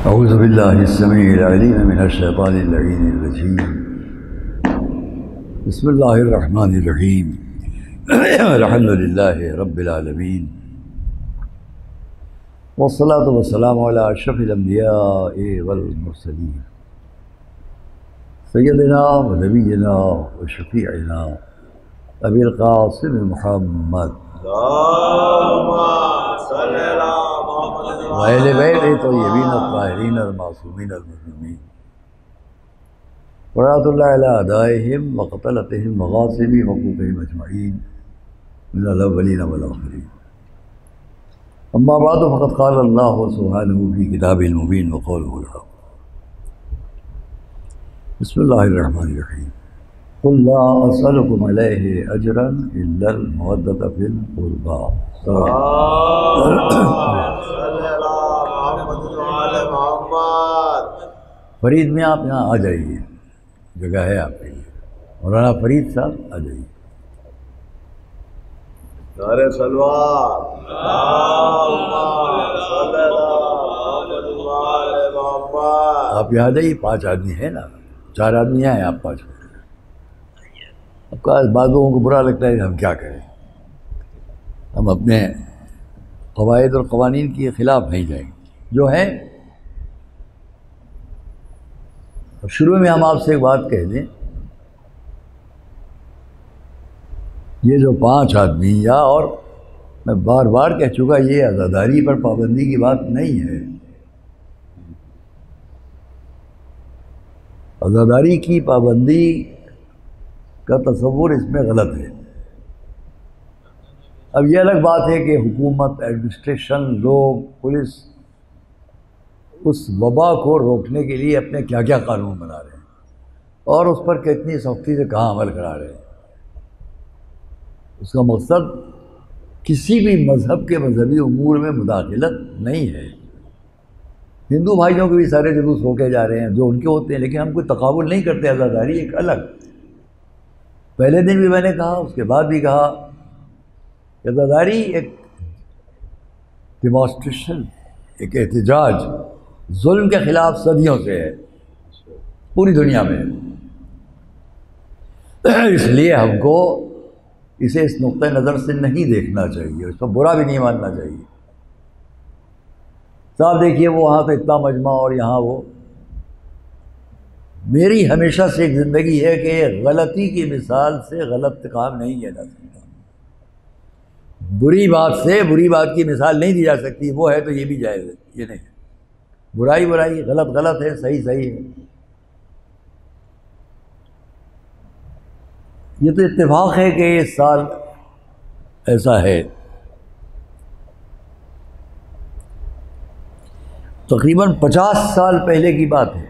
اعوذ باللہ السمیع العلیم من الشیطان اللعین الرجیم بسم اللہ الرحمن الرحیم الحمد للہ رب العالمین والصلاة والسلام علی اشرف الانبیاء والمرسلین سیدنا و نبینا و شفیعنا ابی القاسم محمد وأہل بیت طیبین الطاہرین المعصومین المظلومین ورحمۃ اللہ علی اعدائہم وقتلتہم مغاصب حقوقہم اجمعین من الاولین والآخرین اما بعد فقد قال اللہ سبحانہ فی کتابہ المبین وقولہ الحق بسم اللہ الرحمن الرحیم قل لا اسألکم علیہ اجرا الا المودۃ فی القربى فرید میں آپ یہاں آ جائیے، جگہ ہے آپ کے لیے، مولانا فرید صاحب آ جائیے۔ نعرہ سلوات آپ یہاں آ جائیے، 5 آدمی ہیں نا، 4 آدمی ہیں، آپ 5۔ اب کا بعض لوگوں کو برا لگتا ہے کہ ہم کیا کریں، ہم اپنے قواعد اور قوانین کے خلاف نہیں جائیں گے جو ہیں۔ اب شروع میں ہم آپ سے ایک بات کہہ دیں، یہ جو 5 آدمی یا اور میں بار بار کہہ چکا، یہ عزاداری پر پابندی کی بات نہیں ہے۔ عزاداری کی پابندی کا تصور اس میں غلط ہے۔ اب یہ الگ بات ہے کہ حکومت، ایڈمنسٹریشن، لوگ، پولیس اس وبا کو روکنے کے لیے اپنے کیا کیا قانون بنا رہے ہیں اور اس پر کتنی سختی سے کہاں عمل کرا رہے ہیں۔ اس کا مقصد کسی بھی مذہب کے مذہبی امور میں مداخلت نہیں ہے۔ ہندو بھائیوں کے بھی سارے جلوس ہو کے جا رہے ہیں جو ان کے ہوتے ہیں، لیکن ہم کوئی تقابل نہیں کرتے۔ عزاداری ایک الگ، پہلے دن بھی میں نے کہا، اس کے بعد بھی کہا، عزاداری ایک ڈیمانسٹریشن، ایک احتجاج ظلم کے خلاف صدیوں سے ہے پوری دنیا میں۔ اس لیے ہم کو اسے اس نقطۂ نظر سے نہیں دیکھنا چاہیے، اس کو برا بھی نہیں ماننا چاہیے۔ صاحب دیکھیے، وہ وہاں تو اتنا مجمع اور یہاں وہ۔ میری ہمیشہ سے ایک زندگی ہے کہ غلطی کی مثال سے غلط کام نہیں کیا جا سکتا، بری بات سے بری بات کی مثال نہیں دی جا سکتی۔ وہ ہے تو یہ بھی جائز ہے، یہ نہیں ہے۔ برائی برائی، غلط غلط ہے، صحیح صحیح ہے۔ یہ تو اتفاق ہے کہ اس سال ایسا ہے۔ تقریباً 50 سال پہلے کی بات ہے،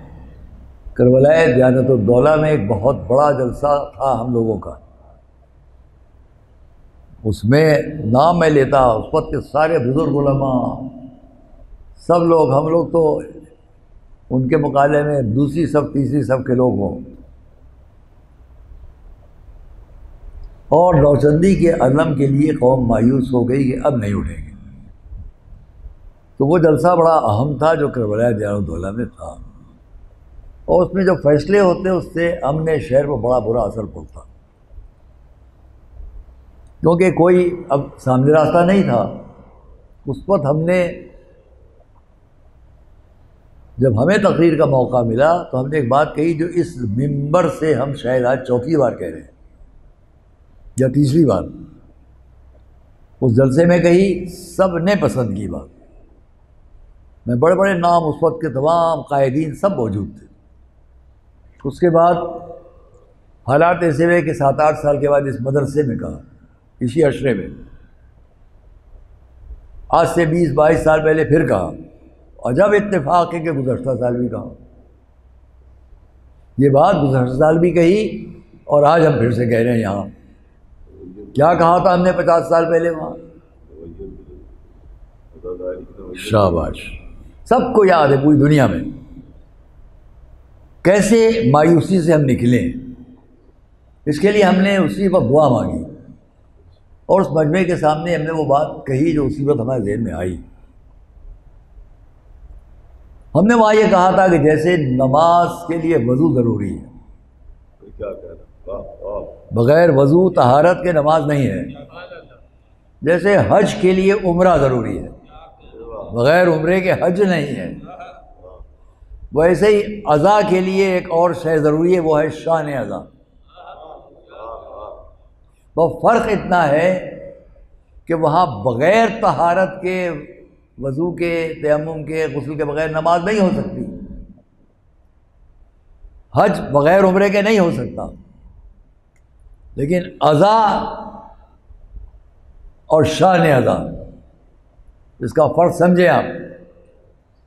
کربلا دیانت الدولہ میں ایک بہت بڑا جلسہ تھا ہم لوگوں کا۔ اس میں نام میں لیتا اس وقت کے سارے بزرگ علماء، سب لوگ، ہم لوگ تو ان کے مقابلے میں دوسری صف تیسری صف کے لوگ ہوں، اور نوچندی کے عدم کے لیے قوم مایوس ہو گئی کہ اب نہیں اٹھیں گے۔ تو وہ جلسہ بڑا اہم تھا جو کربلا دیانت الدولہ میں تھا، اور اس میں جو فیصلے ہوتے اس سے امن شہر پر بڑا برا اثر پڑتا، کیونکہ کوئی اب سامنے راستہ نہیں تھا۔ اس وقت ہم نے، جب ہمیں تقریر کا موقع ملا تو ہم نے ایک بات کہی جو اس منبر سے ہم شاید آج 4تھی بار کہہ رہے ہیں یا تیسری بار۔ اس جلسے میں کہی، سب نے پسند کی بات، میں بڑے بڑے نام اس وقت کے تمام قائدین سب موجود تھے۔ اس کے بعد حالات ایسے ہوئے کہ 7-8 سال کے بعد اس مدرسے میں کہا، اسی عشرے میں، آج سے 20-22 سال پہلے پھر کہا، عجب اتفاق ہے کہ گزشتہ سال بھی کہا۔ یہ بات گزشتہ سال بھی کہی اور آج ہم پھر سے کہہ رہے ہیں یہاں۔ کیا کہا تھا ہم نے 50 سال پہلے وہاں؟ شاباش، سب کو یاد ہے پوری دنیا میں۔ کیسے مایوسی سے ہم نکلیں، اس کے لیے ہم نے اسی وقت دعا مانگی، اور اس مجمع کے سامنے ہم نے وہ بات کہی جو اسی وقت ہمارے ذہن میں آئی۔ ہم نے وہاں یہ کہا تھا کہ جیسے نماز کے لیے وضو ضروری ہے، کیا کہنا، واہ واہ، بغیر وضو طہارت کے نماز نہیں ہے، جیسے حج کے لیے عمرہ ضروری ہے، بغیر عمرے کے حج نہیں ہے، ویسے ہی اذا کے لیے ایک اور شے ضروری ہے، وہ ہے شان اذا۔ وہ فرق اتنا ہے کہ وہاں بغیر طہارت کے، وضو کے، تیمم کے، غسل کے بغیر نماز نہیں ہو سکتی، حج بغیر عمرے کے نہیں ہو سکتا، لیکن اذا اور شان اذا، اس کا فرق سمجھیں آپ۔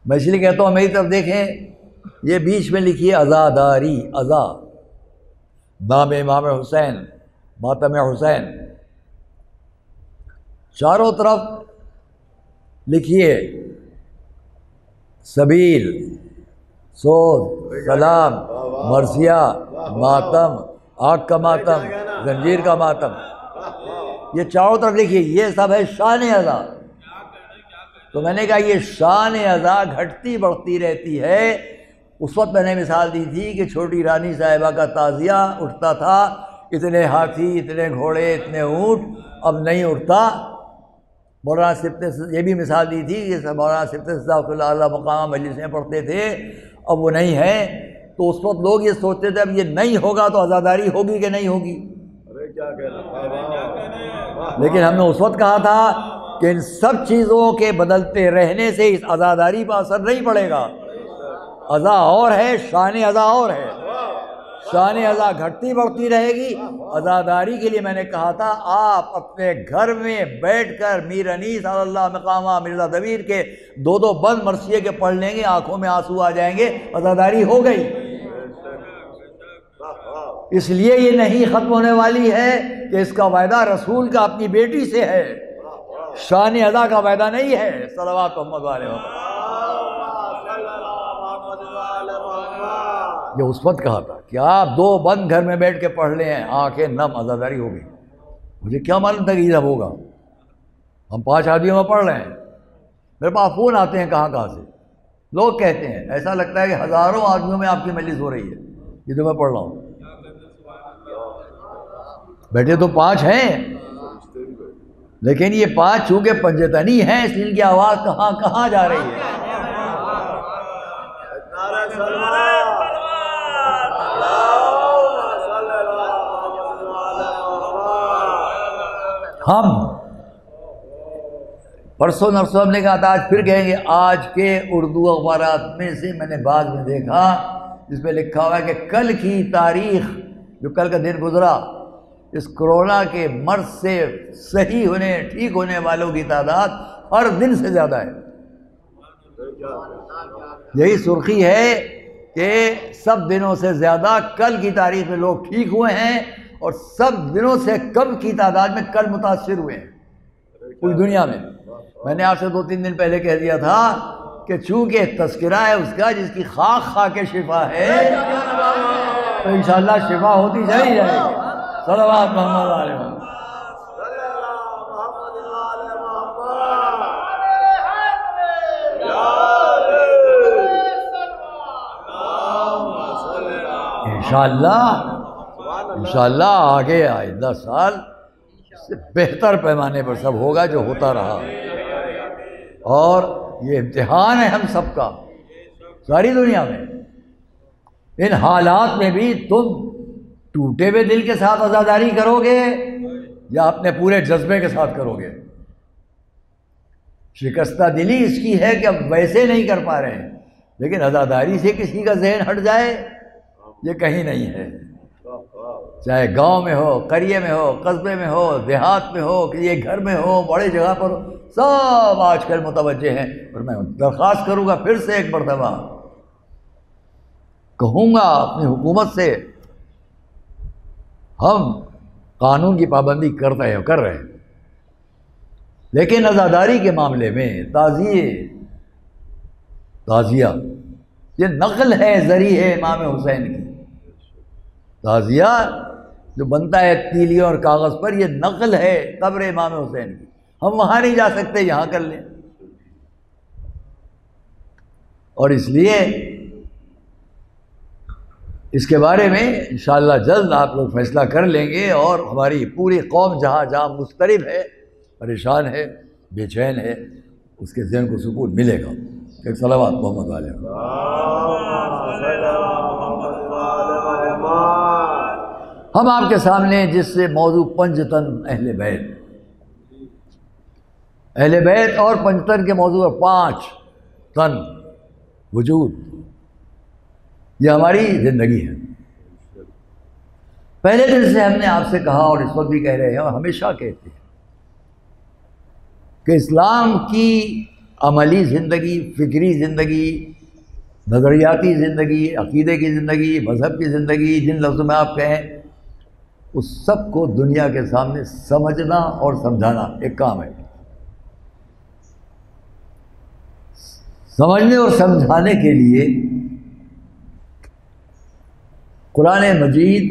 میں اس لیے کہتا ہوں میری طرف دیکھیں، یہ بیچ میں لکھی ہے عزاداری، عزا، نام امام حسین، ماتم حسین، چاروں طرف لکھیے سبیل، سوز، سلام، مرثیہ، ماتم، آگ کا ماتم، زنجیر کا ماتم، یہ چاروں طرف لکھیے، یہ سب ہے شان اذا۔ تو میں نے کہا یہ شان اذا گھٹتی بڑھتی رہتی ہے۔ اس وقت میں نے مثال دی تھی کہ چھوٹی رانی صاحبہ کا تعزیہ اٹھتا تھا، اتنے ہاتھی، اتنے گھوڑے، اتنے اونٹ، اب نہیں اٹھتا۔ مولانا سبط نے یہ بھی مثال دی تھی کہ مولانا سبط صاحب اللہ علیہ مقام مجلسیں پڑھتے تھے، اب وہ نہیں ہے، تو اس وقت لوگ یہ سوچتے تھے اب یہ نہیں ہوگا تو عزاداری ہوگی کہ نہیں ہوگی۔ ارے کیا کہنا، واہ واہ، لیکن ہم نے اس وقت کہا تھا کہ ان سب چیزوں کے بدلتے رہنے سے اس عزاداری پر اثر نہیں پڑے گا۔ عزا اور ہے، شان عزا اور ہے، شان عزا گھٹتی بڑھتی رہے گی۔ عزاداری کے لیے میں نے کہا تھا آپ اپنے گھر میں بیٹھ کر میر انیس صلی اللہ مقامہ مرزا دبیر کے دو بند مرثیے کے پڑھ لیں گے، آنکھوں میں آنسو آ جائیں گے، عزاداری ہو گئی۔ اس لیے یہ نہیں ختم ہونے والی ہے کہ اس کا وعدہ رسول کا اپنی بیٹی سے ہے، شان عزا کا وعدہ نہیں ہے۔ صلوات محمد علیہ وسلم، یہ اس وقت کہا تھا کہ آپ دو بند گھر میں بیٹھ کے پڑھ لیں، آنکھیں نم، عزاداری ہو گئی۔ مجھے کیا معلوم تھا کہ یہ سب ہوگا، ہم 5 آدمیوں میں پڑھ رہے ہیں، میرے پاس فون آتے ہیں کہاں کہاں سے، لوگ کہتے ہیں ایسا لگتا ہے کہ ہزاروں آدمیوں میں آپ کی مجلس ہو رہی ہے، یہ جو میں پڑھ رہا ہوں۔ بیٹے تو 5 ہیں، لیکن یہ 5 چونکہ پنجتنی ہیں اس لیے ان کی آواز کہاں کہاں جا رہی ہے۔ ہم پرسوں نرسوں ہم نے کہا تھا، آج پھر کہیں گے، آج کے اردو اخبارات میں سے میں نے بعض میں دیکھا جس پہ لکھا ہوا ہے کہ کل کی تاریخ، جو کل کا دن گزرا، اس کرونا کے مرض سے صحیح ہونے، ٹھیک ہونے والوں کی تعداد ہر دن سے زیادہ ہے۔ یہی سرخی ہے کہ سب دنوں سے زیادہ کل کی تاریخ میں لوگ ٹھیک ہوئے ہیں، اور سب دنوں سے کم کی تعداد میں کل متاثر ہوئے ہیں پوری دنیا میں۔ میں نے آپ سے 2-3 دن پہلے کہہ دیا تھا کہ چونکہ تذکرہ ہے اس کا جس کی خاک خاک شفا ہے، تو انشاءاللہ شفا ہوتی جائے گی۔ صلوات محمد علیہ وسلم۔ انشاءاللہ آگے آئندہ سال اس سے بہتر پیمانے پر سب ہوگا جو ہوتا رہا، اور یہ امتحان ہے ہم سب کا، ساری دنیا میں۔ ان حالات میں بھی تم ٹوٹے ہوئے دل کے ساتھ عزاداری کرو گے یا اپنے پورے جذبے کے ساتھ کرو گے؟ شکستہ دلی اس کی ہے کہ اب ویسے نہیں کر پا رہے ہیں، لیکن عزاداری سے کسی کا ذہن ہٹ جائے یہ کہیں نہیں ہے، چاہے گاؤں میں ہو، قریے میں ہو، قصبے میں ہو، دیہات میں ہو، کہ یہ گھر میں ہو، بڑے جگہ پر ہو، سب آج کل متوجہ ہیں۔ اور میں درخواست کروں گا پھر سے ایک مرتبہ، کہوں گا اپنی حکومت سے، ہم قانون کی پابندی کر رہے ہیں، لیکن عزاداری کے معاملے میں تعزیہ یہ نقل ہے، ذریعہ ہے امام حسین کی۔ تعزیہ جو بنتا ہے تیلیوں اور کاغذ پر، یہ نقل ہے قبر امام حسین کی، ہم وہاں نہیں جا سکتے، یہاں کر لیں۔ اور اس لیے اس کے بارے میں انشاءاللہ جلد آپ لوگ فیصلہ کر لیں گے، اور ہماری پوری قوم جہاں جہاں مضطرب ہے، پریشان ہے، بے چین ہے، اس کے ذہن کو سکون ملے گا۔ ایک صلوات محمد علیہ۔ ہم آپ کے سامنے جس سے موضوع پنجتن اہل بیت، اہل بیت اور پنجتن کے موضوع 5 تن وجود، یہ ہماری زندگی ہے۔ پہلے دن سے ہم نے آپ سے کہا، اور اس وقت بھی کہہ رہے ہیں اور ہمیشہ کہتے ہیں، کہ اسلام کی عملی زندگی، فکری زندگی، نظریاتی زندگی، عقیدے کی زندگی، مذہب کی زندگی، جن لفظوں میں آپ کہیں، اس سب کو دنیا کے سامنے سمجھنا اور سمجھانا ایک کام ہے۔ سمجھنے اور سمجھانے کے لیے قرآن مجید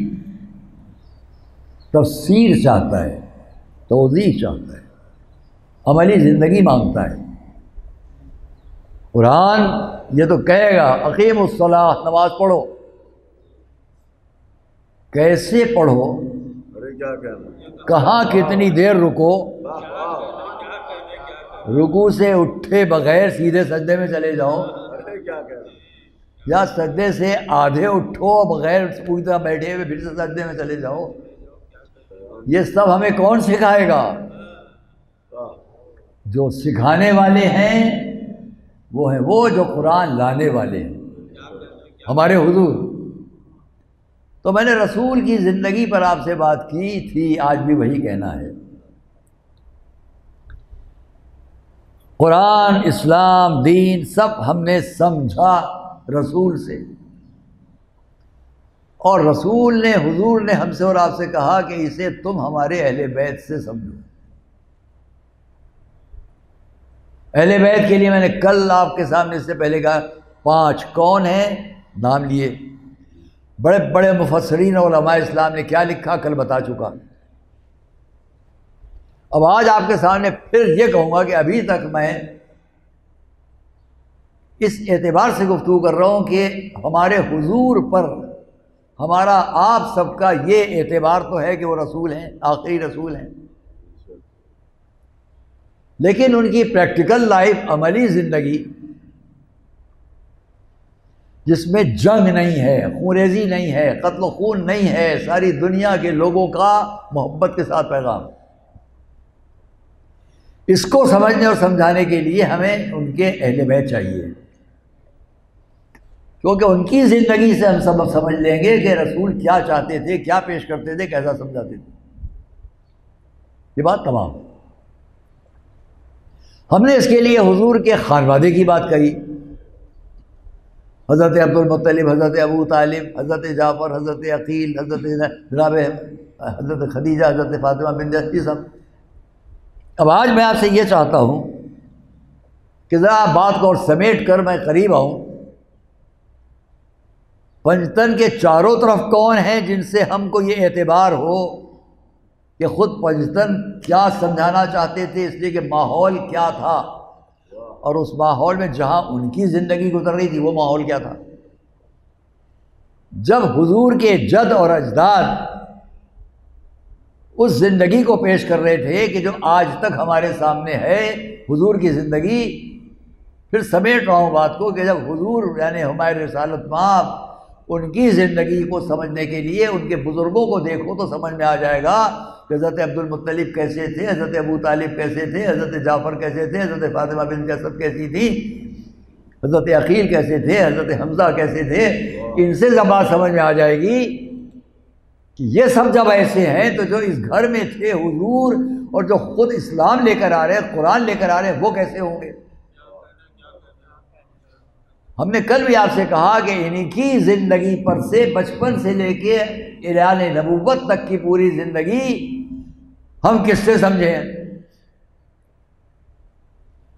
تفسیر چاہتا ہے، توضیح چاہتا ہے، عملی زندگی مانگتا ہے۔ قرآن یہ تو کہے گا اقیم الصلاۃ، نماز پڑھو، کیسے پڑھو، ارے کیا کہنا، کہاں کتنی دیر رکو، رکوع سے اٹھے بغیر سیدھے سجدے میں چلے جاؤ، ارے کیا کہنا، یا سجدے سے آدھے اٹھو بغیر پوری طرح بیٹھے ہوئے پھر سے سجدے میں چلے جاؤ، یہ سب ہمیں کون سکھائے گا؟ جو سکھانے والے ہیں وہ ہیں وہ جو قرآن لانے والے ہیں، ہمارے حضور۔ تو میں نے رسول کی زندگی پر آپ سے بات کی تھی، آج بھی وہی کہنا ہے۔ قرآن، اسلام، دین سب ہم نے سمجھا رسول سے، اور رسول نے، حضور نے ہم سے اور آپ سے کہا کہ اسے تم ہمارے اہل بیت سے سمجھو۔ اہل بیت کے لیے میں نے کل آپ کے سامنے سے پہلے کہا 5 کون ہیں، نام لیے۔ بڑے بڑے مفسرین اور علماء اسلام نے کیا لکھا کل بتا چکا۔ اب آج آپ کے سامنے پھر یہ کہوں گا کہ ابھی تک میں اس اعتبار سے گفتگو کر رہا ہوں کہ ہمارے حضور پر ہمارا آپ سب کا یہ اعتبار تو ہے کہ وہ رسول ہیں، آخری رسول ہیں، لیکن ان کی پریکٹیکل لائف، عملی زندگی جس میں جنگ نہیں ہے، خونریزی نہیں ہے، قتل و خون نہیں ہے، ساری دنیا کے لوگوں کا محبت کے ساتھ پیغام، اس کو سمجھنے اور سمجھانے کے لیے ہمیں ان کے اہل بیت چاہیے، کیونکہ ان کی زندگی سے ہم سب سمجھ لیں گے کہ رسول کیا چاہتے تھے، کیا پیش کرتے تھے، کیسا سمجھاتے تھے۔ یہ بات تمام۔ ہم نے اس کے لیے حضور کے خانوادے کی بات کری، حضرت عبد المطلب، حضرت ابو طالب، حضرت جعفر، حضرت عقیل، حضرت جناب حضرت خدیجہ، حضرت فاطمہ بنت اسد، یہ سب۔ اب آج میں آپ سے یہ چاہتا ہوں کہ ذرا بات کو اور سمیٹ کر میں قریب آؤں۔ پنجتن کے چاروں طرف کون ہیں جن سے ہم کو یہ اعتبار ہو کہ خود پنجتن کیا سمجھانا چاہتے تھے، اس لیے کہ ماحول کیا تھا، اور اس ماحول میں جہاں ان کی زندگی گزر رہی تھی وہ ماحول کیا تھا۔ جب حضور کے جد اور اجداد اس زندگی کو پیش کر رہے تھے کہ جو آج تک ہمارے سامنے ہے، حضور کی زندگی، پھر سمیٹ رہا ہوں بات کو کہ جب حضور یعنی ہمارے رسالت مآب ان کی زندگی کو سمجھنے کے لیے ان کے بزرگوں کو دیکھو تو سمجھ میں آ جائے گا کہ حضرت عبد المطلب کیسے تھے، حضرت ابو طالب کیسے تھے، حضرت جعفر کیسے تھے، حضرت فاطمہ بنت اسد کیسی تھی، حضرت عقیل کیسے تھے، حضرت حمزہ کیسے تھے۔ ان سے جب بات سمجھ میں آ جائے گی کہ یہ سب جب ایسے ہیں تو جو اس گھر میں تھے حضور اور جو خود اسلام لے کر آ رہے ہیں، قرآن لے کر آ رہے ہیں، وہ کیسے ہوں گے۔ ہم نے کل بھی آپ سے کہا کہ انہی کی زندگی پر سے بچپن سے لے کے اعلان نبوت تک کی پوری زندگی ہم کس سے سمجھیں؟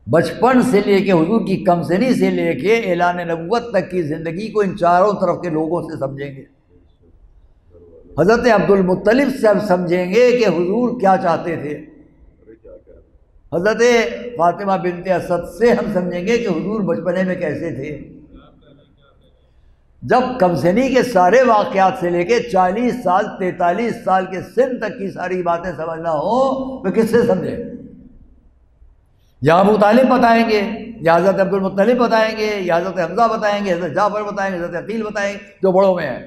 بچپن سے لے کے حضور کی کمسنی سے لے کے اعلان نبوت تک کی زندگی کو ان چاروں طرف کے لوگوں سے سمجھیں گے۔ حضرت عبد المطلب سے ہم سمجھیں گے کہ حضور کیا چاہتے تھے، حضرت فاطمہ بنت اسد سے ہم سمجھیں گے کہ حضور بچپنے میں کیسے تھے، جب کمسنی کے سارے واقعات سے لے کے 40 سال 43 سال کے سن تک کی ساری باتیں سمجھنا ہو تو کس سے سمجھے؟ یا ابو طالب بتائیں گے، یا حضرت عبد المطلب بتائیں گے، یا حضرت حمزہ بتائیں گے، حضرت جعفر بتائیں گے، حضرت عقیل بتائیں گے، جو بڑوں میں ہیں۔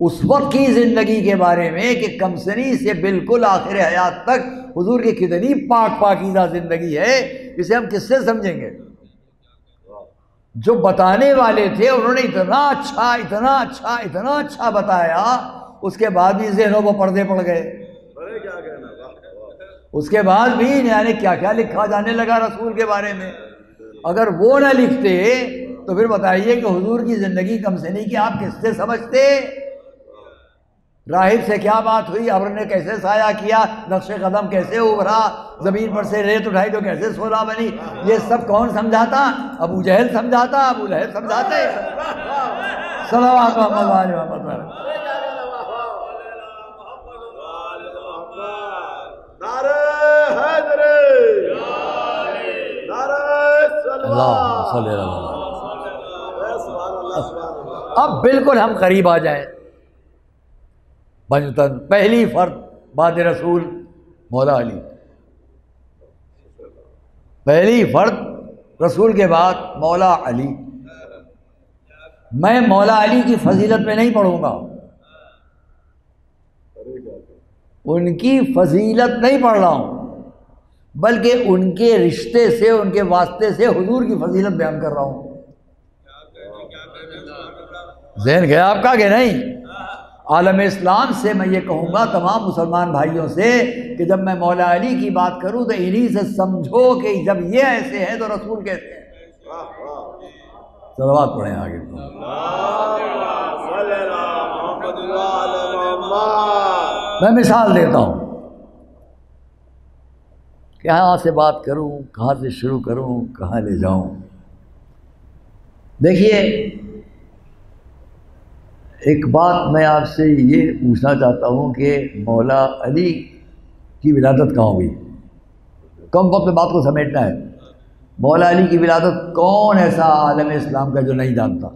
اس وقت کی زندگی کے بارے میں کہ کمسنی سے بالکل آخر حیات تک حضور کی کتنی پاک پاکیزہ زندگی ہے، اسے ہم کس سے سمجھیں گے؟ جو بتانے والے تھے انہوں نے اتنا اچھا اتنا اچھا اتنا اچھا بتایا، اس کے بعد بھی ذہنوں کو پردے پڑ گئے۔ اس کے بعد بھی یعنی کیا کیا لکھا جانے لگا رسول کے بارے میں۔ اگر وہ نہ لکھتے تو پھر بتائیے کہ حضور کی زندگی کمسنی کی آپ کس سے سمجھتے؟ راہب سے کیا بات ہوئی، ابر نے کیسے سایہ کیا، نقش قدم کیسے ابھرا، زمین پر سے ریت اٹھائی تو کیسے صلہ بنی، یہ سب کون سمجھاتا؟ ابو جہل سمجھاتا، ابو لہب سمجھاتے۔ صلوات محمد علیہ محمد۔ اب بالکل ہم قریب آ جائیں۔ بنجتن پہلی فرد بعد رسول مولا علی، پہلی فرد رسول کے بعد مولا علی۔ میں مولا علی کی فضیلت میں نہیں پڑھوں گا، ان کی فضیلت نہیں پڑھ رہا ہوں، بلکہ ان کے رشتے سے ان کے واسطے سے حضور کی فضیلت بیان کر رہا ہوں۔ ذہن گیا آپ کا کہ نہیں؟ عالم اسلام سے میں یہ کہوں گا تمام مسلمان بھائیوں سے کہ جب میں مولا علی کی بات کروں تو انہی سے سمجھو کہ جب یہ ایسے ہیں تو رسول کیسے ہیں۔ صلوات پڑھیں آگے۔ میں مثال دیتا ہوں، کہاں سے بات کروں، کہاں سے شروع کروں، کہاں لے جاؤں۔ دیکھیے، ایک بات میں آپ سے یہ پوچھنا چاہتا ہوں کہ مولا علی کی ولادت کہاں ہوئی؟ کم وقت میں بات کو سمیٹنا ہے۔ مولا علی کی ولادت کون ایسا عالم اسلام کا جو نہیں جانتا؟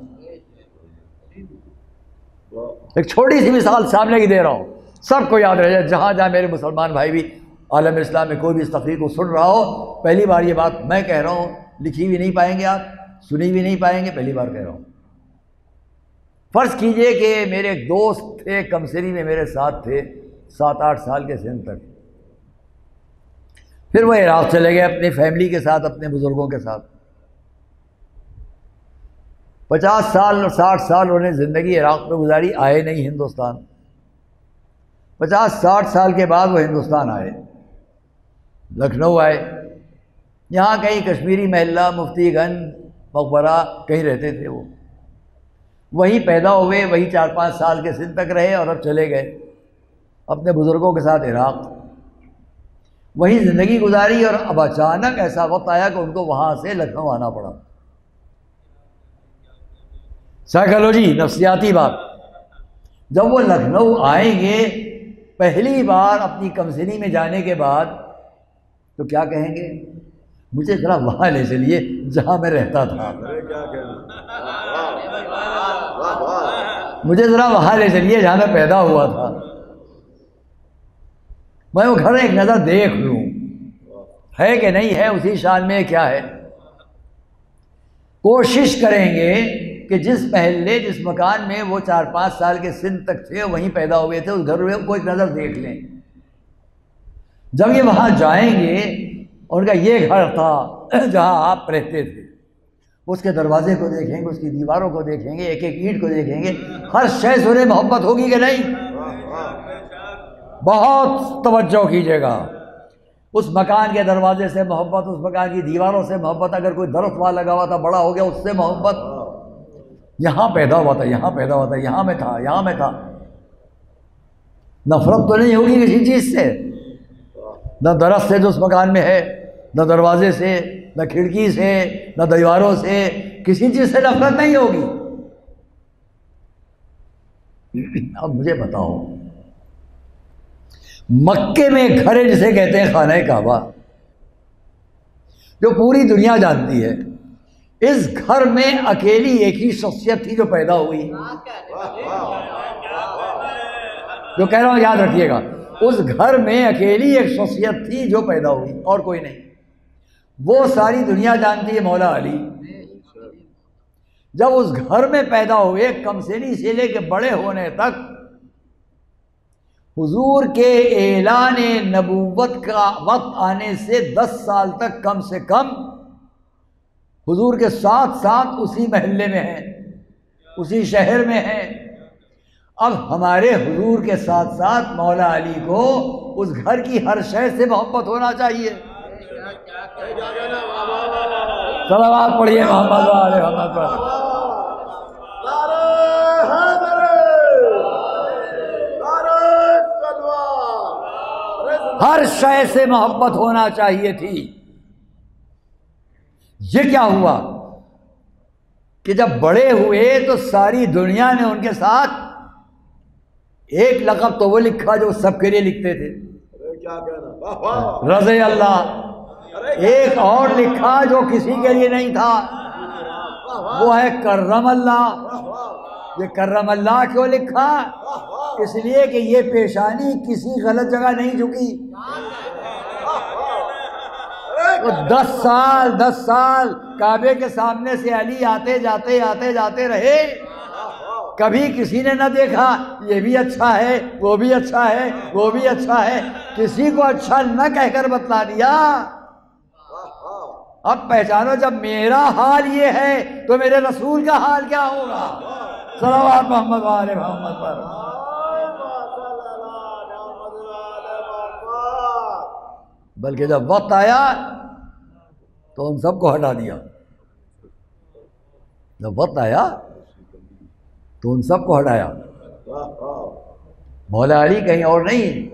ایک چھوٹی سی مثال سامنے کی دے رہا ہوں، سب کو یاد رہے، جہاں جہاں میرے مسلمان بھائی بھی عالم اسلام میں کوئی بھی اس تقریر کو سن رہا ہو، پہلی بار یہ بات میں کہہ رہا ہوں، لکھی بھی نہیں پائیں گے آپ، سنی بھی نہیں پائیں گے، پہلی بار کہہ رہا ہوں۔ فرض کیجئے کہ میرے ایک دوست تھے، کمسنی میں میرے ساتھ تھے 7-8 سال کے سن تک، پھر وہ عراق چلے گئے اپنی فیملی کے ساتھ، اپنے بزرگوں کے ساتھ۔ 50 سال اور 60 سال انہوں نے زندگی عراق میں گزاری، آئے نہیں ہندوستان۔ 50-60 سال کے بعد وہ ہندوستان آئے، لکھنؤ آئے، یہاں کہیں کشمیری محلہ، مفتی گنج، مقبرہ کہیں رہتے تھے، وہ وہیں پیدا ہوئے، وہیں 4-5 سال کے سن تک رہے اور اب چلے گئے اپنے بزرگوں کے ساتھ عراق، وہیں زندگی گزاری۔ اور اب اچانک ایسا وقت آیا کہ ان کو وہاں سے لکھنؤ آنا پڑا۔ سائیکالوجی، نفسیاتی بات، جب وہ لکھنؤ آئیں گے پہلی بار اپنی کمسنی میں جانے کے بعد تو کیا کہیں گے؟ مجھے ذرا وہاں لے چلیے جہاں میں رہتا تھا، مجھے ذرا وہاں لے چلیے جہاں میں پیدا ہوا تھا، میں وہ گھر ایک نظر دیکھ لوں، ہے کہ نہیں ہے، اسی شان میں کیا ہے۔ کوشش کریں گے کہ جس محلے جس مکان میں وہ 4-5 سال کے سن تک تھے، وہیں پیدا ہوئے تھے، اس گھر میں کو ایک نظر دیکھ لیں۔ جب یہ وہاں جائیں گے، ان کا یہ گھر تھا جہاں آپ رہتے تھے، اس کے دروازے کو دیکھیں گے، اس کی دیواروں کو دیکھیں گے، ایک ایک اینٹ کو دیکھیں گے، ہر شے سے انہیں محبت ہوگی کہ نہیں؟ بہت توجہ کیجیے گا، اس مکان کے دروازے سے محبت، اس مکان کی دیواروں سے محبت، اگر کوئی درخت وہاں لگا ہوا تھا بڑا ہو گیا اس سے محبت، یہاں پیدا ہوا تھا، یہاں پیدا ہوا تھا، یہاں میں تھا، یہاں میں تھا۔ نفرت تو نہیں ہوگی کسی چیز سے، نہ درخت سے جو اس مکان میں ہے، نہ دروازے سے، نہ کھڑکی سے، نہ دیواروں سے، کسی چیز سے نفرت نہیں ہوگی۔ اب مجھے بتاؤ، مکے میں ایک گھر ہے جسے کہتے ہیں خانہ کعبہ، جو پوری دنیا جانتی ہے اس گھر میں اکیلی ایک ہی شخصیت تھی جو پیدا ہوئی، جو کہہ رہا ہوں یاد رکھیے گا، اس گھر میں اکیلی ایک شخصیت تھی جو پیدا ہوئی اور کوئی نہیں. وہ ساری دنیا جانتی ہے مولا علی. جب اس گھر میں پیدا ہوئے، کم سنی سے لے کے بڑے ہونے تک حضور کے اعلان نبوت کا وقت آنے سے 10 سال تک کم سے کم حضور کے ساتھ ساتھ اسی محلے میں ہیں، اسی شہر میں ہیں. اب ہمارے حضور کے ساتھ ساتھ مولا علی کو اس گھر کی ہر شے سے محبت ہونا چاہیے. صلوات پڑھیے محمد و آل محمد پر. ہر شے سے محبت ہونا چاہیے تھی. یہ کیا ہوا کہ جب بڑے ہوئے تو ساری دنیا نے ان کے ساتھ ایک لقب تو وہ لکھا جو سب کے لیے لکھتے تھے، رضی اللہ. ایک اور لکھا جو کسی کے لیے نہیں تھا، وہ ہے کرم اللہ. یہ کرم اللہ کیوں لکھا؟ اس لیے کہ یہ پیشانی کسی غلط جگہ نہیں جھکی. 10 سال کعبے کے سامنے سے علی آتے جاتے رہے. کبھی کسی نے نہ دیکھا یہ بھی اچھا ہے، وہ بھی اچھا ہے، وہ بھی اچھا ہے. کسی کو اچھا نہ کہہ کر بتلا دیا. اب پہچانو جب میرا حال یہ ہے تو میرے رسول کا حال کیا ہوگا. صلوات محمد و آل محمد پر. بلکہ جب وقت آیا تو ان سب کو ہٹا دیا. جب وقت آیا تو ان سب کو ہٹایا. مولا علی کہیں اور نہیں،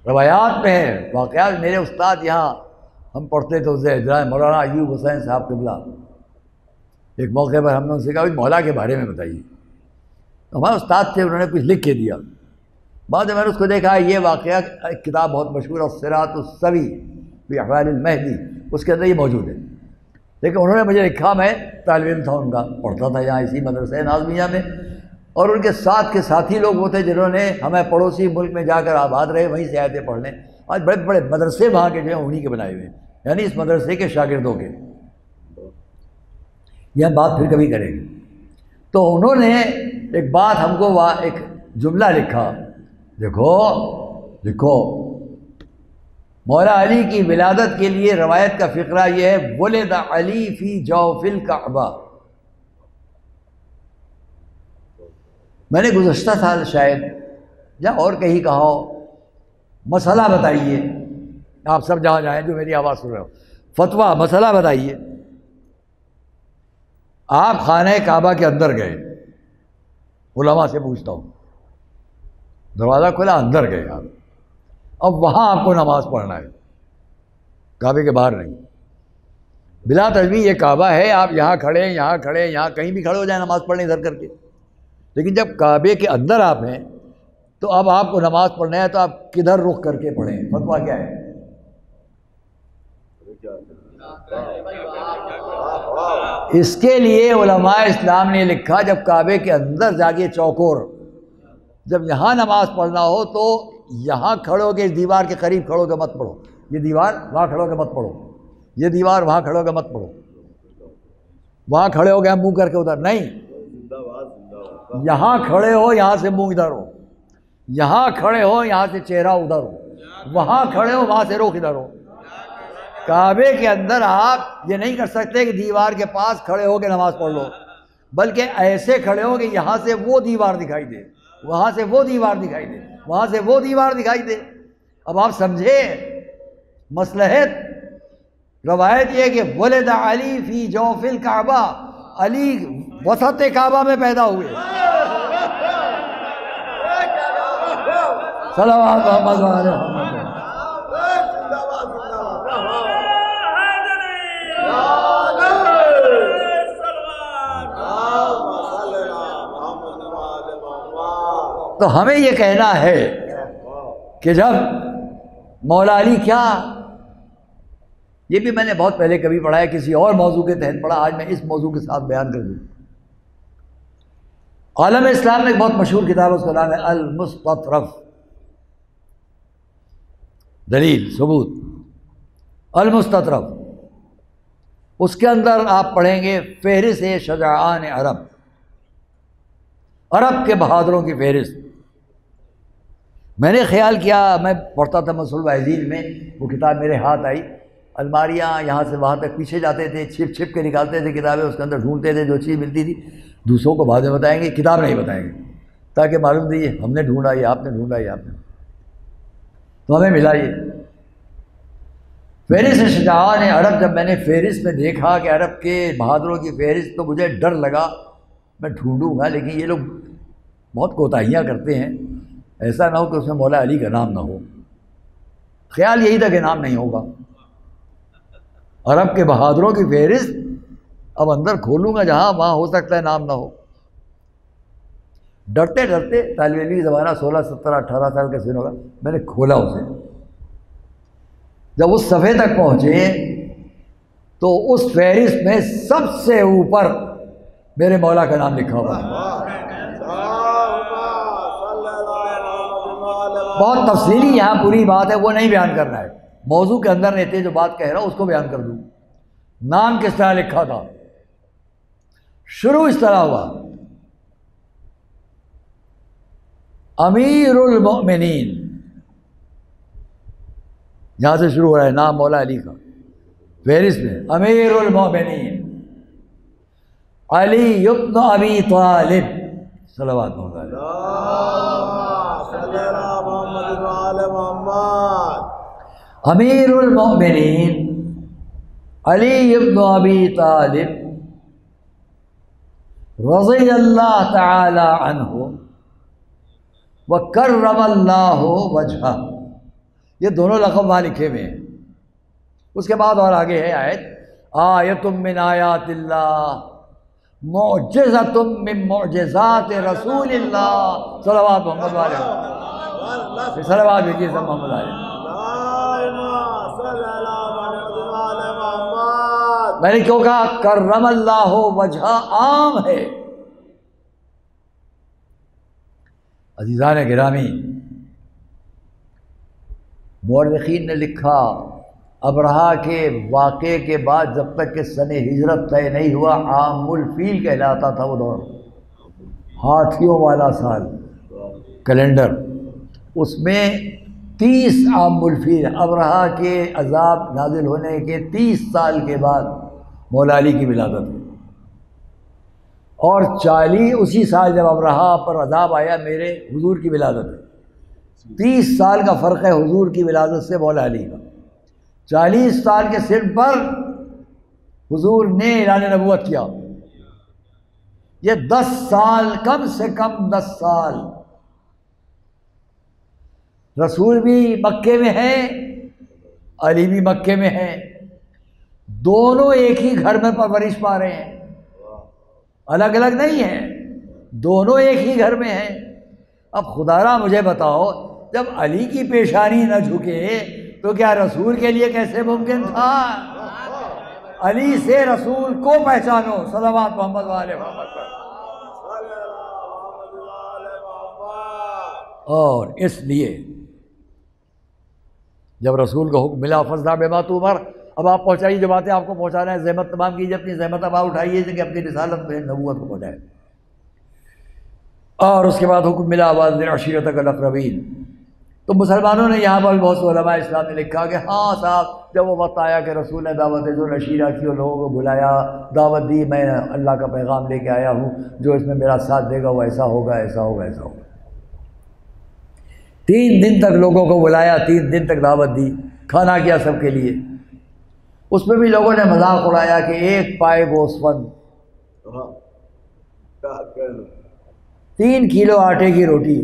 روایات میں ہے، واقعات. میرے استاد یہاں ہم پڑھتے تھے اسے مولانا ایوب حسین صاحب قبلہ. ایک موقع پر ہم نے ان سے کہا مولا کے بارے میں بتائیے. ہمارے استاد تھے، انہوں نے کچھ لکھ کے دیا. بعد میں نے اس کو دیکھا، یہ واقعہ ایک کتاب بہت مشہور ہے الصراط السوی فی احوال المہدی، اس کے اندر یہ موجود ہے. لیکن انہوں نے مجھے لکھا، میں طالب علم تھا ان کا، پڑھتا تھا یہاں اسی مدرسہ نازمیہ میں، اور ان کے ساتھ کے ساتھی لوگ وہ تھے جنہوں نے ہمیں پڑوسی ملک میں جا کر آباد رہے، وہیں سے آئے تھے پڑھنے. آج بڑے بڑے مدرسے وہاں کے جو ہیں انہی کے بنائے ہوئے ہیں، یعنی اس مدرسے کے شاگردوں کے. یہ ہم بات پھر کبھی کریں گے. تو انہوں نے ایک بات ہم کو ایک جملہ لکھا. دیکھو مولا علی کی ولادت کے لیے روایت کا فقرہ یہ ہے، ولد علی فی جوف الکعبہ. میں نے گزشتہ سال شاید یا اور کہیں کہا ہو، مسئلہ بتائیے، آپ سب جہاں جائیں جو میری آواز سن رہے ہو، فتویٰ مسئلہ بتائیے. آپ خانہ کعبہ کے اندر گئے، علماء سے پوچھتا ہوں، دروازہ کھلا، اندر گئے آپ، اب وہاں آپ کو نماز پڑھنا ہے، کعبے کے باہر نہیں. بلا تجویز یہ کعبہ ہے، آپ یہاں کھڑے یہاں کہیں بھی کھڑے ہو جائیں نماز پڑھنے ادھر کر کے. لیکن جب کعبے کے اندر آپ ہیں تو اب آپ کو نماز پڑھنا ہے تو آپ کدھر رخ کر کے پڑھیں؟ فتویٰ کیا ہے؟ اس کے لیے علماء اسلام نے لکھا، جب کعبے کے اندر جاگے چوکور، جب یہاں نماز پڑھنا ہو تو یہاں کھڑو گے، اس دیوار کے قریب کھڑو گے مت پڑھو، یہ دیوار وہاں کھڑو گے مت پڑھو، یہ دیوار وہاں کھڑو گے مت پڑھو، وہاں کھڑے ہو گئے منہ کر کے ادھر نہیں، یہاں کھڑے ہو یہاں سے منہ ادھر ہو، یہاں کھڑے ہو یہاں سے چہرہ ادھر ہو، وہاں کھڑے ہو وہاں سے رخ ادھر ہو. کعبے کے اندر آپ یہ نہیں کر سکتے کہ دیوار کے پاس کھڑے ہو کے نماز پڑھ لو، بلکہ ایسے کھڑے ہو کہ یہاں سے وہ دیوار دکھائی دے، وہاں سے وہ دیوار دکھائی دے، وہاں سے وہ دیوار دکھائی دے. اب آپ سمجھے مصلحت. روایت یہ کہ ولد علی فی جوف الکعبہ، علی وسط کعبہ میں پیدا ہوئے. صلوات محمد و آل محمد. تو ہمیں یہ کہنا ہے کہ جب مولا علی کیا یہ بھی میں نے بہت پہلے کبھی پڑھا ہے، کسی اور موضوع کے تحت پڑھا، آج میں اس موضوع کے ساتھ بیان کر دوں۔ عالم اسلام میں ایک بہت مشہور کتاب ہے، اس کا نام ہے المستطرف، دلیل ثبوت المستطرف۔ اس کے اندر آپ پڑھیں گے فہرست شجاعان عرب، عرب کے بہادروں کی فہرست۔ میں نے خیال کیا، میں پڑھتا تھا مسل وحزین میں، وہ کتاب میرے ہاتھ آئی، الماریاں یہاں سے وہاں تک پیچھے جاتے تھے، چھپ چھپ کے نکالتے تھے کتابیں، اس کے اندر ڈھونڈتے تھے، جو چیز ملتی تھی دوسروں کو بعد میں بتائیں گے، کتاب نہیں بتائیں گے، تاکہ معلوم دیجیے ہم نے ڈھونڈا، یہ آپ نے ڈھونڈا، یہ آپ نے، تو ہمیں ملا یہ فہرست شجاعان عرب۔ جب میں نے فہرست میں دیکھا کہ عرب کے بہادروں کی فہرست، تو مجھے ڈر لگا میں ڈھونڈوں گا، لیکن یہ لوگ بہت کوتاہیاں کرتے ہیں، ایسا نہ ہو کہ اس میں مولا علی کا نام نہ ہو۔ خیال یہی تھا کہ نام نہیں ہوگا، عرب کے بہادروں کی فہرست، اب اندر کھولوں گا جہاں، وہاں ہو سکتا ہے نام نہ ہو۔ ڈرتے ڈرتے، طالب علمی زمانہ 16 17 18 سال کا سن ہوگا، میں نے کھولا اسے۔ جب اس صفحے تک پہنچے تو اس فہرست میں سب سے اوپر میرے مولا کا نام لکھا ہوا ہے۔ بہت تفصیلی یہاں پوری بات ہے، وہ نہیں بیان کرنا ہے، موضوع کے اندر رہتے جو بات کہہ رہا ہوں اس کو بیان کر دوں۔ نام کس طرح لکھا تھا؟ شروع اس طرح ہوا، امیر المؤمنین، یہاں سے شروع ہو رہا ہے نام مولا علی کا فہرست میں، امیر المؤمنین علی ابن ابی طالب صلوات اللہ علیہ۔ امیر المؤمنین علی ابن ابی طالب رضی اللہ تعالی عنہ وکرم اللہ وجہہ، یہ دونوں لقب وہاں لکھے ہوئے ہیں۔ اس کے بعد اور آگے ہے آیت، آیۃ من آیات اللہ معجزۃ من معجزات رسول اللہ صلوات محمد علیہ، صلوات بھیجیے سب محمد علیہ۔ میں نے کیوں کہا کرم اللہ وجہ؟ عام ہے۔ عزیزان گرامی، مورخین نے لکھا ابرہہ کے واقعے کے بعد جب تک کہ سن ہجرت طے نہیں ہوا، عام الفیل کہلاتا تھا وہ دور، ہاتھیوں والا سال کیلنڈر، اس میں 30 عام الفیل، ابرہہ کے عذاب نازل ہونے کے 30 سال کے بعد مولا علی کی ولادت ہے، اور 40 اسی سال جب ابرہہ پر عذاب آیا میرے حضور کی ولادت ہے۔ 30 سال کا فرق ہے حضور کی ولادت سے مولا علی کا۔ 40 سال کے سن پر حضور نے اعلان نبوت کیا، یہ 10 سال، کم سے کم 10 سال رسول بھی مکے میں ہے، علی بھی مکے میں ہے، دونوں ایک ہی گھر میں پرورش پا رہے ہیں، الگ الگ نہیں ہیں، دونوں ایک ہی گھر میں ہیں۔ اب خدا را مجھے بتاؤ، جب علی کی پیشانی نہ جھکے تو کیا رسول کے لیے کیسے ممکن تھا؟ علی سے رسول کو پہچانو، صلوات محمد والے محمد پر۔ اور اس لیے جب رسول کا حکم ملا فاصدع بما تؤمر، اب آپ پہنچائیے جو باتیں آپ کو پہنچانا ہے، زحمت تمام کیجیے، اپنی زحمت اب آپ اٹھائیے کہ اپنی رسالت میں نبوت کو پہنچائے۔ اور اس کے بعد حکم ملا وانذر عشیرتک الاقربین۔ تو مسلمانوں نے یہاں پر بہت سے علماء اسلام نے لکھا کہ ہاں صاحب، جب وہ وقت آیا کہ رسول نے دعوت ذوالعشیرہ کی اور لوگوں کو بلایا، دعوت دی، میں اللہ کا پیغام لے کے آیا ہوں، جو اس میں میرا ساتھ دے گا وہ ایسا ہوگا، ایسا ہوگا، ایسا ہوگا۔ 3 دن تک لوگوں کو بلایا، 3 دن تک دعوت دی، کھانا کیا سب کے لیے۔ اس میں بھی لوگوں نے مذاق اڑایا کہ 1 پائے گوسفند، 3 کلو آٹے کی روٹی،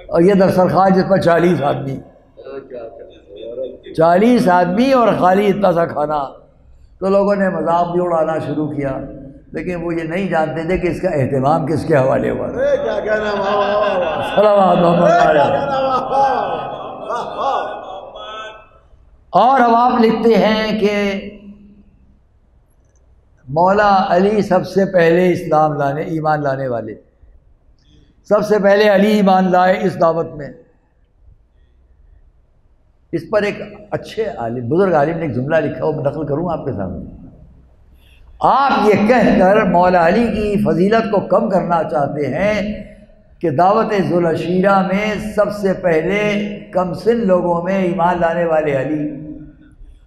اور یہ دسترخوان جس پر 40 آدمی، 40 آدمی اور خالی اتنا سا کھانا۔ تو لوگوں نے مذاق بھی اڑانا شروع کیا، لیکن وہ یہ نہیں جانتے تھے کہ اس کا اہتمام کس کے حوالے ہوا۔ اور اب آپ لکھتے ہیں کہ مولا علی سب سے پہلے ایمان لانے والے، سب سے پہلے علی ایمان لائے اس دعوت میں۔ اس پر ایک اچھے عالم، بزرگ عالم نے ایک جملہ لکھا، وہ میں نقل کروں آپ کے سامنے۔ آپ یہ کہہ کر مولا علی کی فضیلت کو کم کرنا چاہتے ہیں کہ دعوت ذوالعشیرہ میں سب سے پہلے کم سن لوگوں میں ایمان لانے والے علی،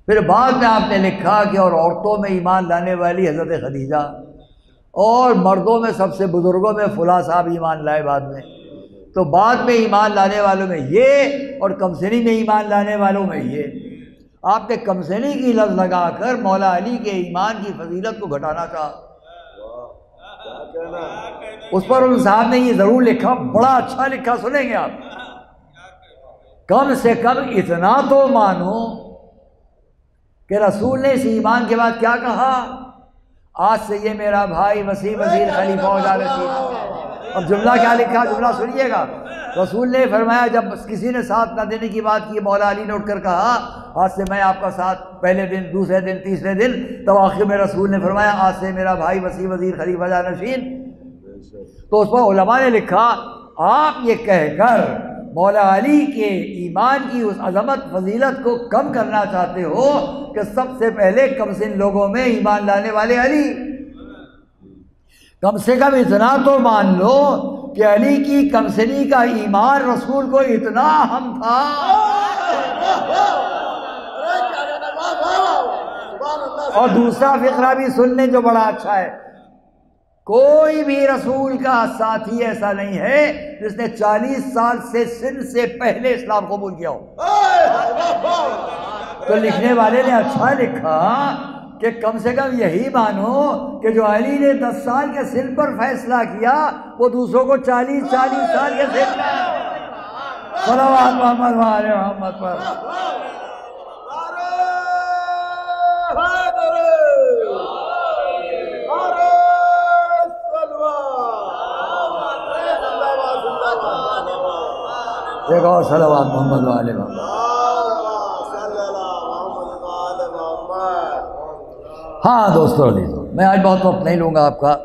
پھر بعد میں آپ نے لکھا کہ اور عورتوں میں ایمان لانے والی حضرت خدیجہ، اور مردوں میں سب سے بزرگوں میں فلاں صاحب ایمان لائے بعد میں۔ تو بعد میں ایمان لانے والوں میں یہ، اور کمسنی میں ایمان لانے والوں میں یہ۔ آپ نے کمسنی کی لفظ لگا کر مولا علی کے ایمان کی فضیلت کو گھٹانا چاہا۔ اس پر ان صاحب نے یہ ضرور لکھا، بڑا اچھا لکھا، سنیں گے آپ، کم سے کم اتنا تو مانو کہ رسول نے اس ایمان کے بعد کیا کہا؟ آج سے یہ میرا بھائی وسیع وزیر خلیفہ و رشید۔ اب جملہ کیا لکھا، جملہ سنیے گا۔ رسول نے فرمایا، جب کسی نے ساتھ نہ دینے کی بات کی، مولا علی نے اٹھ کر کہا آج سے میں آپ کا ساتھ، پہلے دن، دوسرے دن، تیسرے دن، تو آخر میں رسول نے فرمایا آج سے میرا بھائی وسیع وزیر خلیفہ جانشین۔ تو اس پر علماء نے لکھا، آپ یہ کہہ کر مولا علی کے ایمان کی اس عظمت فضیلت کو کم کرنا چاہتے ہو کہ سب سے پہلے کم سن لوگوں میں ایمان لانے والے علی۔ کم سے کم اتنا تو مان لو کہ علی کی کمسنی کا ایمان رسول کو اتنا اہم تھا۔ اور دوسرا فقرہ بھی سن لیں جو بڑا اچھا ہے، کوئی بھی رسول کا ساتھی ایسا نہیں ہے جس نے 40 سال سے سن سے پہلے اسلام قبول کیا ہو۔ تو لکھنے والے نے اچھا لکھا کہ کم سے کم یہی مانو کہ جو علی نے 10 سال کے سن پر فیصلہ کیا وہ دوسروں کو 40 سال کے سن پر۔ صلوات محمد و آل محمد پر۔ ایک اور صلوات محمد و آل محمد۔ ہاں دوستو عزیزو، میں آج بہت وقت نہیں لوں گا آپ کا،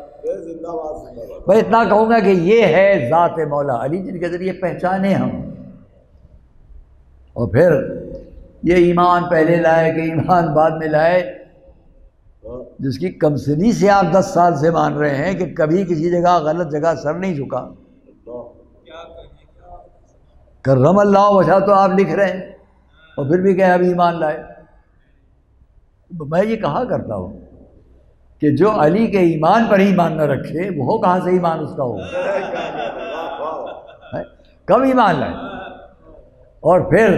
میں اتنا کہوں گا کہ یہ ہے ذات مولا علی جن کے ذریعے پہچانے ہم۔ اور پھر یہ ایمان پہلے لائے کہ ایمان بعد میں لائے، جس کی کمسنی سے آپ 10 سال سے مان رہے ہیں کہ کبھی کسی جگہ غلط جگہ سر نہیں جھکا، کرم اللہ وجہ تو آپ لکھ رہے ہیں، اور پھر بھی کہ اب ایمان لائے۔ میں یہ کہا کرتا ہوں کہ جو علی کے ایمان پر ایمان نہ رکھے وہ کہاں سے ایمان اس کا ہو؟ کم ایمان لائے۔ اور پھر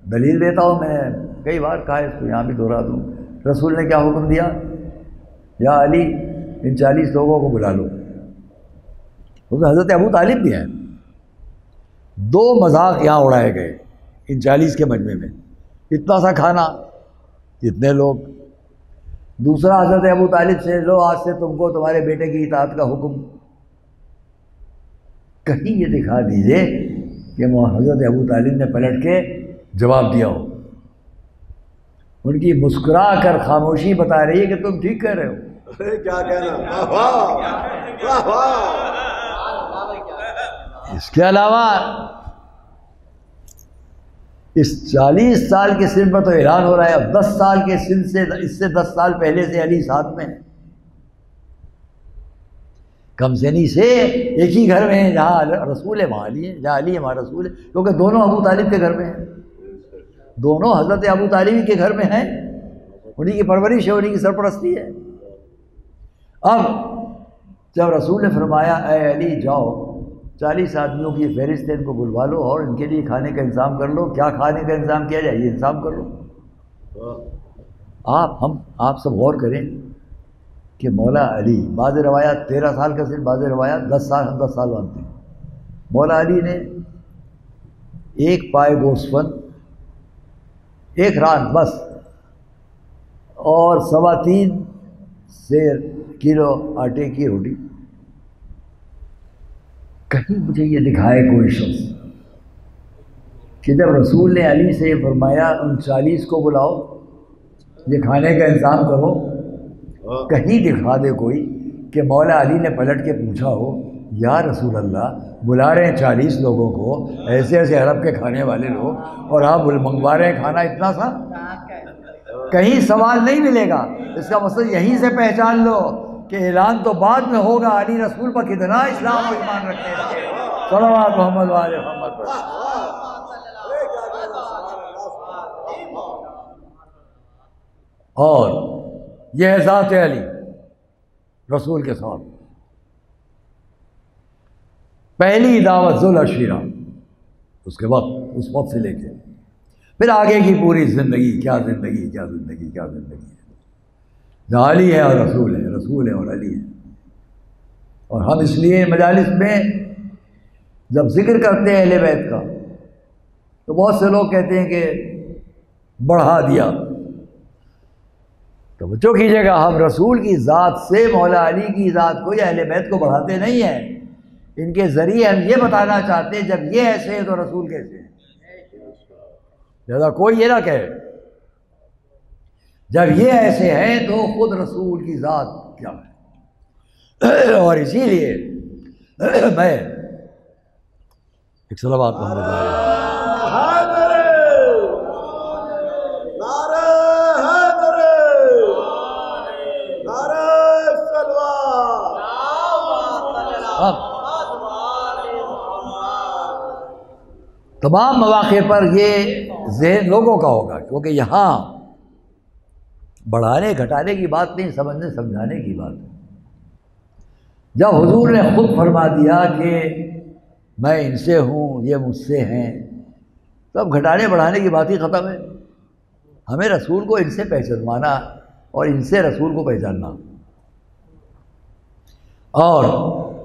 دلیل دیتا ہوں، میں کئی بار کہا اس کو یہاں بھی دہرا دوں، رسول نے کیا حکم دیا؟ یا علی ان 40 لوگوں کو بلا لو۔ اس میں حضرت ابو طالب بھی ہیں۔ 2 مذاق یہاں اڑائے گئے ان 40 کے مجمع میں، اتنا سا کھانا، اتنے لوگ۔ دوسرا حضرت ابو طالب سے، لو آج سے تم کو تمہارے بیٹے کی اطاعت کا حکم۔ کہیں یہ دکھا دیجئے کہ حضرت ابو طالب نے پلٹ کے جواب دیا ہو۔ ان کی مسکرا کر خاموشی بتا رہی ہے کہ تم ٹھیک کہہ رہے ہو۔ کیا کہنا، اس کے علاوہ اس 40 سال کے سن پر تو اعلان ہو رہا ہے، اب 10 سال کے سن سے، اس سے 10 سال پہلے سے علی ساتھ میں ہے، کمسنی سے ایک ہی گھر میں ہیں، جہاں رسول ہے وہاں علی ہے، جہاں علی ہے وہاں رسول ہے، کیونکہ دونوں ابو طالب کے گھر میں ہیں، دونوں حضرت ابو طالب کے گھر میں ہیں، انہی کی پرورش ہے، انہی کی سرپرستی ہے۔ اب جب رسول نے فرمایا اے علی جاؤ 40 آدمیوں کی فہرست ہے، ان کو بلوا لو اور ان کے لیے کھانے کا انتظام کر لو، کیا کھانے کا انتظام کیا جائے یہ انتظام کر لو۔ آپ سب غور کریں کہ مولا علی، بعض روایات 13 سال کا سن، بعض روایات 10 سال، ہم 10 سال مانتے ہیں۔ مولا علی نے ایک پائے گوسفند، ایک رات بس، اور 3.25 سیر کلو آٹے کی روٹی، کہیں مجھے یہ دکھائے کوئی شخص کہ جب رسول نے علی سے یہ فرمایا ان 40 کو بلاؤ، یہ کھانے کا انتظام کرو، کہیں دکھا دے کوئی کہ مولا علی نے پلٹ کے پوچھا ہو یا رسول اللہ بلا رہے ہیں 40 لوگوں کو، ایسے ایسے عرب کے کھانے والے لوگ، اور آپ منگوا رہے ہیں کھانا اتنا سا، کہیں سوال نہیں ملے گا۔ اس کا مطلب یہیں سے پہچان لو کہ اعلان تو بعد میں ہوگا، علی رسول پر کتنا اسلام و ایمان رکھتے ہیں۔ صلوات محمد وآل محمد پر۔ اور یہ ہے ذات علی رسول کے ساتھ پہلی دعوت ذوالعشیرہ، اس کے وقت اس وقت سے لے کے پھر آگے کی پوری زندگی، کیا زندگی کیا زندگی کیا زندگی ہے، جہاں علی ہے اور رسول ہے، رسول ہے اور علی ہے۔ اور ہم اس لیے مجالس میں جب ذکر کرتے ہیں اہل بیت کا تو بہت سے لوگ کہتے ہیں کہ بڑھا دیا، توجہ کیجیے گا، ہم رسول کی ذات سے مولا علی کی ذات کو یا اہل بیت کو بڑھاتے نہیں ہیں، ان کے ذریعے ہم یہ بتانا چاہتے ہیں جب یہ ایسے ہیں تو رسول کیسے ہیں۔ لہذا کوئی یہ نہ کہے جب یہ ایسے ہیں تو خود رسول کی ذات کیا ہے۔ اور اسی لیے میں ایک صلوات محمد تمام مواقع پر یہ ذہن لوگوں کا ہوگا، کیونکہ یہاں بڑھانے گھٹانے کی بات نہیں، سمجھنے سمجھانے کی بات ہے۔ جب حضور نے خود فرما دیا کہ میں ان سے ہوں، یہ مجھ سے ہیں، تو اب گھٹانے بڑھانے کی بات ہی ختم ہے۔ ہمیں رسول کو ان سے پہچانوانا اور ان سے رسول کو پہچاننا۔ اور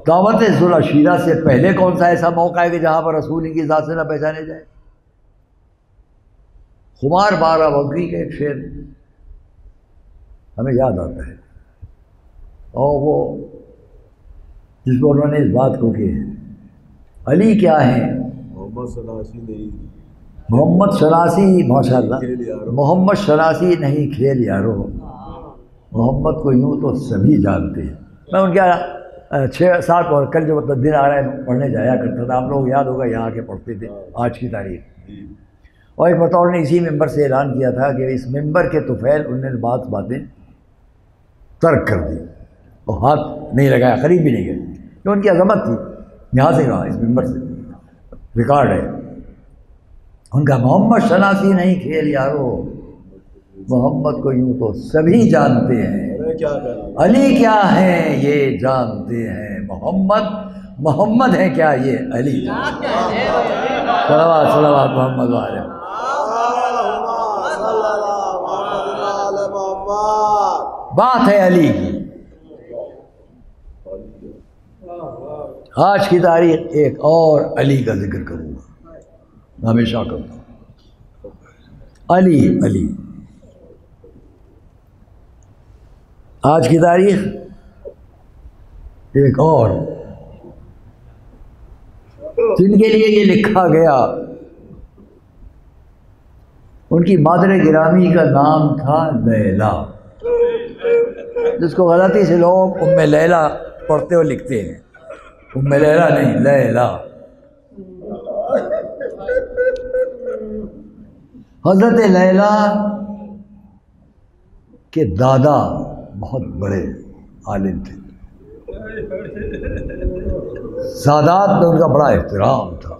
دعوت ذوالعشیرہ سے پہلے کون سا ایسا موقع ہے کہ جہاں پر رسول کی ذات سے نہ پہچانے جائے؟ خمار بارہ بکری کا ایک شعر ہمیں یاد آتا ہے، اور وہ جس کو انہوں نے اس بات کو کہ علی کیا ہے، محمد شناسی، ماشاء اللہ، محمد شناسی نہیں کھیل یارو، محمد کو یوں تو سبھی جانتے ہیں۔ میں ان کے 6-7 اور کل جو مطلب دن آ رہا ہے پڑھنے جایا کرتا تھا، آپ لوگ یاد ہوگا یہاں کے پڑھتے تھے آج کی تاریخ۔ اور ایک بطور نے اسی ممبر سے اعلان کیا تھا کہ اس ممبر کے طفیل انہوں نے باتیں ترک کر دی اور ہاتھ نہیں لگایا، قریب بھی نہیں گئے، کہ ان کی عظمت تھی۔ یہاں سے کہا، اس ممبر سے ریکارڈ ہے ان کا، محمد شناسی نہیں کھیل یارو، محمد کو یوں تو سبھی جانتے ہیں، علی کیا ہے یہ جانتے ہیں، محمد ہے کیا یہ علی جانتے ہیں۔ صلوات صلوات محمد والے۔ بات ہے علی کی۔ آج کی تاریخ ایک اور علی کا ذکر کروں گا، ہمیشہ کرتا ہوں، علی علی۔ آج کی تاریخ ایک اور جن کے لیے یہ لکھا گیا، ان کی مادر گرامی کا نام تھا لیلا، جس کو غلطی سے لوگ ام لیلا پڑھتے ہوئے لکھتے ہیں، ام لیلا نہیں، لیلا۔ حضرت لیلا کے دادا بہت بڑے عالم تھے، سادات میں ان کا بڑا احترام تھا،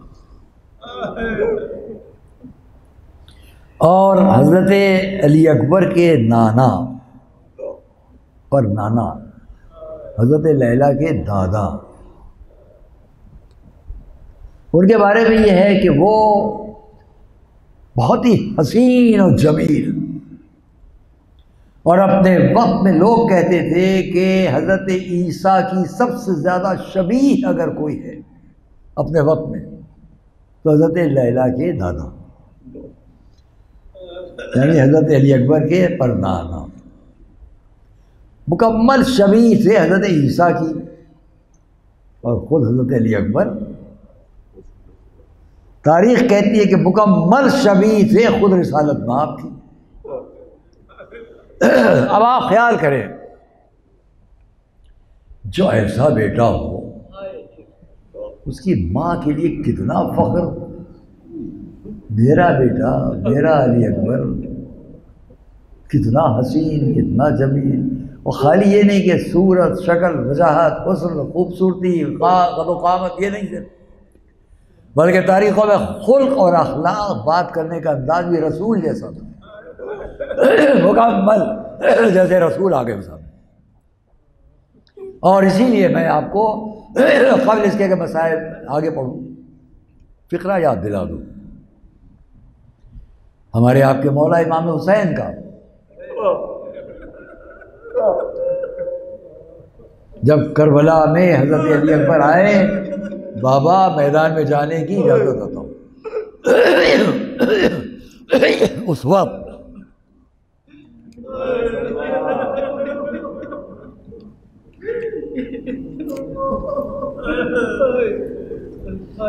اور حضرت علی اکبر کے نانا پر نانا حضرت لیلا کے دادا، ان کے بارے میں یہ ہے کہ وہ بہت ہی حسین اور جمیل، اور اپنے وقت میں لوگ کہتے تھے کہ حضرت عیسیٰ کی سب سے زیادہ شبیہ اگر کوئی ہے اپنے وقت میں تو حضرت لیلا کے دادا، یعنی حضرت علی اکبر کے پردادا، مکمل شبیہ تھے حضرت عیسیٰ کی، اور خود حضرت علی اکبر تاریخ کہتی ہے کہ مکمل شبیہ تھے، خود رسالت مآب تھی۔ اب آپ خیال کریں، جو ایسا بیٹا ہو اس کی ماں کے لیے کتنا فخر، میرا بیٹا، میرا علی اکبر، کتنا حسین، کتنا جمیل۔ اور خالی یہ نہیں کہ صورت، شکل، وجاہت، حسن، خوبصورتی، قد و قامت، یہ نہیں صرف، بلکہ تاریخوں میں خلق اور اخلاق، بات کرنے کا انداز بھی رسول جیسا تھا، مکمل جیسے رسول آگے سامنے۔ اور اسی لیے میں آپ کو قبل اس کے مسائل آگے پڑھوں فقرہ یاد دلا دوں ہمارے آپ کے مولا امام حسین کا۔ جب کربلا میں حضرت علی اکبر آئے، بابا میدان میں جانے کی اجازت دیتا ہوں۔ اس وقت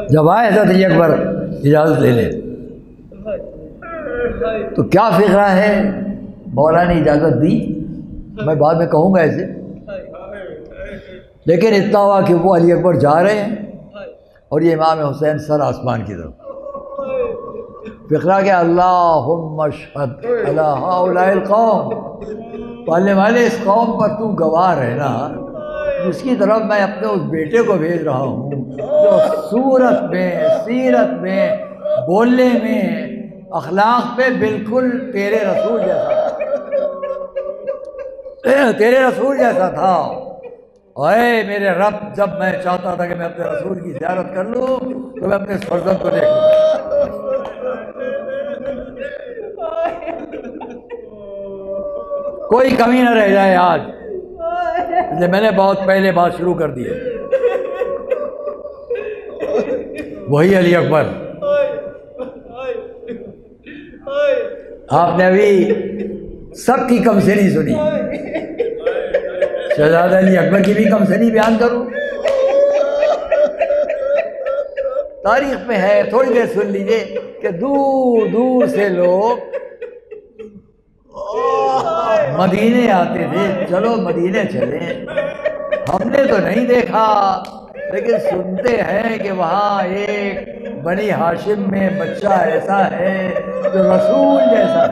جب آئے حضرت علی اکبر اجازت لے لے تو کیا فقرہ ہے، مولا نے اجازت دی، میں بعد میں کہوں گا ایسے، لیکن اتنا ہوا کہ وہ علی اکبر جا رہے ہیں اور یہ امام حسین سر آسمان کی طرف۔ فقرہ کہ اللہم اشہد علی ہؤلاء القوم، پالنے والے اس قوم پر تو گواہ رہنا جس کی طرف میں اپنے اس بیٹے کو بھیج رہا ہوں، جو صورت میں، سیرت میں، بولنے میں، اخلاق پہ بالکل تیرے رسول جیسا تھا، تیرے رسول جیسا تھا۔ اے میرے رب، جب میں چاہتا تھا کہ میں اپنے رسول کی زیارت کر لوں تو میں اپنے فرزند کو دیکھ لوں، کوئی کمی نہ رہ جائے آج، اس میں نے بہت پہلے بات شروع کر دی ہے۔ وہی علی اکبر، آپ نے ابھی سب کی کم سنی سنی، شہزادہ علی اکبر کی بھی کم سنی بیان کروں، تاریخ میں ہے، تھوڑی دیر سن لیجئے کہ دور دور سے لوگ مدینے آتے تھے، چلو مدینے چلیں، ہم نے تو نہیں دیکھا لیکن سنتے ہیں کہ وہاں ایک بنی ہاشم میں بچہ ایسا ہے جو رسول جیسا ہے،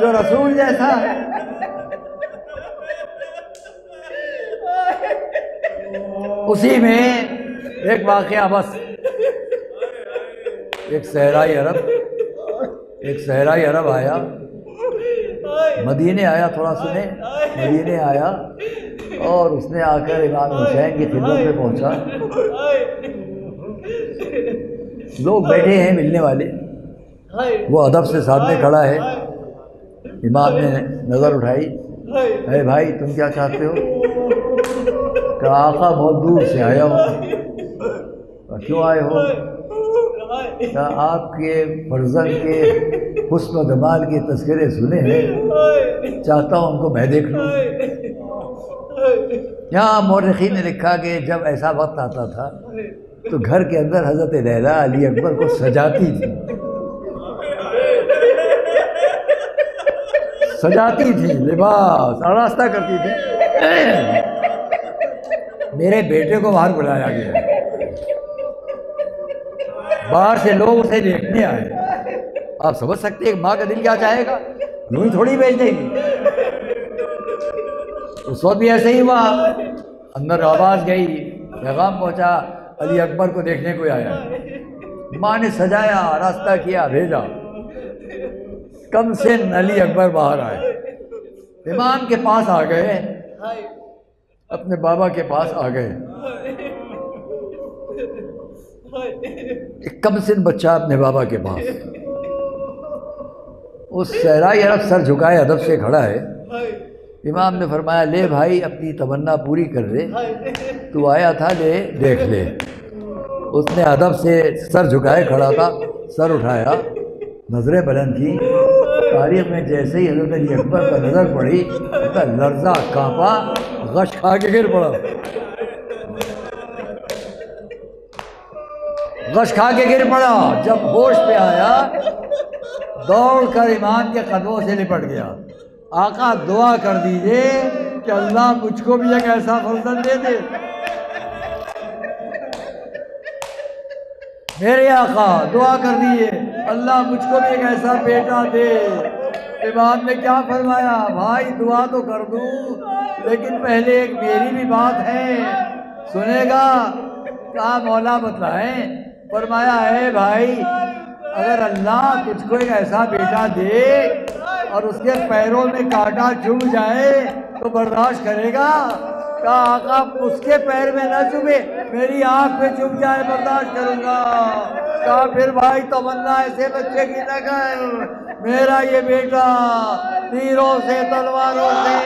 جو رسول جیسا ہے۔ اسی میں ایک واقعہ، بس ایک صحرائی عرب آیا، مدینے آیا، تھوڑا سنے، مدینے آیا اور اس نے آ کر امام حسین کی خدمت میں پہنچا، لوگ بیٹھے ہیں ملنے والے، وہ ادب سے سامنے کھڑا ہے، امام نے نظر اٹھائی، اے بھائی تم کیا چاہتے ہو؟ کہ آقا بہت دور سے آیا ہوں۔ کیوں آئے ہو؟ کہ آپ کے فرزند کے حسن و جمال کے تذکرے سنے ہیں، چاہتا ہوں ان کو میں دیکھ لوں۔ یہاں مورخین نے لکھا کہ جب ایسا وقت آتا تھا تو گھر کے اندر حضرت لیلا علی اکبر کو سجاتی تھی، سجاتی تھی، لباس آراستہ کرتی تھی۔ میرے بیٹے کو باہر بلایا گیا، باہر سے لوگ اسے دیکھنے آئے۔ آپ سمجھ سکتے ہیں ماں کا دل کیا چاہے گا، یوں ہی تھوڑی بھیج دے گی۔ اس وقت بھی ایسے ہی ہوا، اندر آواز گئی، پیغام پہنچا، علی اکبر کو دیکھنے کو آیا۔ ماں نے سجایا، راستہ کیا، بھیجا، کم سے علی اکبر باہر آئے، امام کے پاس آ گئے، اپنے بابا کے پاس آ گئے۔ ایک کم سن بچہ اپنے بابا کے پاس، اس صحرائی عرب سر جھکائے ادب سے کھڑا ہے۔ امام نے فرمایا لے بھائی اپنی تمنا پوری کر لے، تو آیا تھا لے دیکھ لے۔ اس نے ادب سے سر جھکائے کھڑا تھا، سر اٹھایا، نظریں بلند کی، تاریخ میں جیسے ہی حضرت علی اکبر پر نظر پڑی اس کا لرزہ کانپا، غش کھا کے گر پڑا، غش کھا کے گر پڑا. جب ہوش پہ آیا دوڑ کر امام کے قدموں سے لپٹ گیا. آقا دعا کر دیجئے کہ اللہ مجھ کو بھی ایک ایسا فرزند دے دے. میرے آقا دعا کر دیجئے اللہ مجھ کو بھی ایک ایسا بیٹا دے. امام نے کیا فرمایا؟ بھائی دعا تو کر دوں لیکن پہلے ایک میری بھی بات ہے، سنے گا؟ کہا مولا بتلائیں. فرمایا اے بھائی اگر اللہ تجھ کو ایک ایسا بیٹا دے اور اس کے پیروں میں کانٹا چبھ جائے تو برداشت کرے گا؟ کہا آقا اس کے پیر میں نہ چبھے، میری آنکھ میں چبھ جائے برداشت کروں گا. کہا پھر بھائی تمنا ایسے بچے کی نہ کر، میرا یہ بیٹا تیروں سے تلواروں سے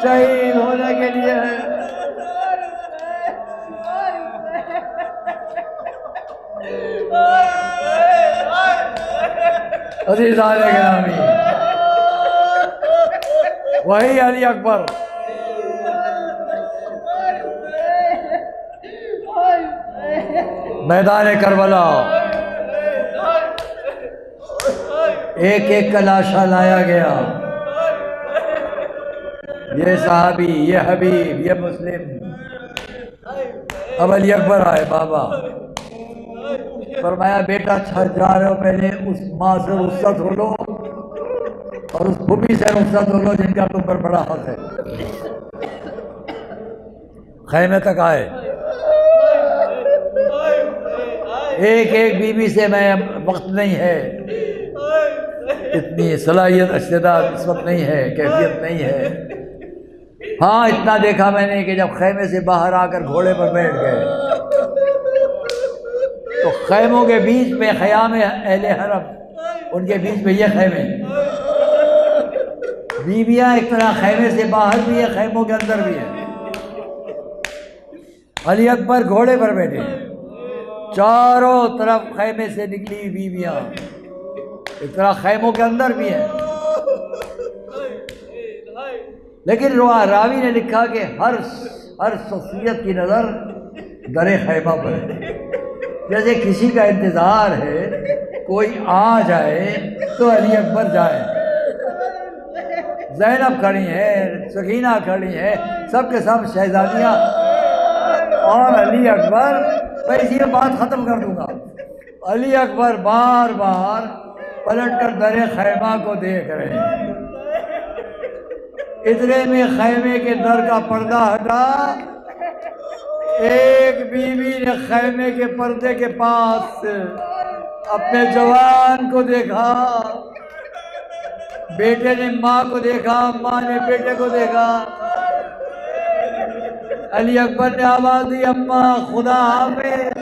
شہید ہونے کے لیے ہے. عزیزان گرامی، وہی علی اکبر میدان کربلا ایک ایک کا لاشا لایا گیا. یہ صحابی، یہ حبیب، یہ مسلم. اب علی اکبر آئے. بابا فرمایا بیٹا جا رہے ہو پہلے اس ماں سے رخصت ہو لو اور اس پھوپھی سے رخصت ہو لو جن کا تم پر بڑا حق ہے. خیمے تک آئے. ایک ایک بیوی سے میں وقت نہیں ہے، اتنی صلاحیت استعداد اس وقت نہیں ہے، کیفیت نہیں ہے. ہاں اتنا دیکھا میں نے کہ جب خیمے سے باہر آ کر گھوڑے پر بیٹھ گئے تو خیموں کے بیچ میں خیام اہل حرم، ان کے بیچ میں یہ خیمے. بیویاں ایک طرح خیمے سے باہر بھی ہے، خیموں کے اندر بھی ہے. علی اکبر گھوڑے پر بیٹھے، چاروں طرف خیمے سے نکلی بیویاں ایک طرح خیموں کے اندر بھی ہیں. لیکن راوی نے لکھا کہ ہر شخصیت کی نظر در خیمہ پر ہے. جیسے کسی کا انتظار ہے کوئی آ جائے تو علی اکبر جائے. زینب کھڑی ہیں، سکینہ کھڑی ہیں، سب کے سب شہزادیاں، اور علی اکبر، میں اسی میں بات ختم کر دوں گا. علی اکبر بار بار پلٹ کر در خیمہ کو دیکھ رہے ہیں. اتنے میں خیمے کے در کا پردہ ہٹا. ایک بیوی نے خیمے کے پردے کے پاس اپنے جوان کو دیکھا، بیٹے نے ماں کو دیکھا، ماں نے بیٹے کو دیکھا. علی اکبر نے آواز دی اماں خدا حافظ.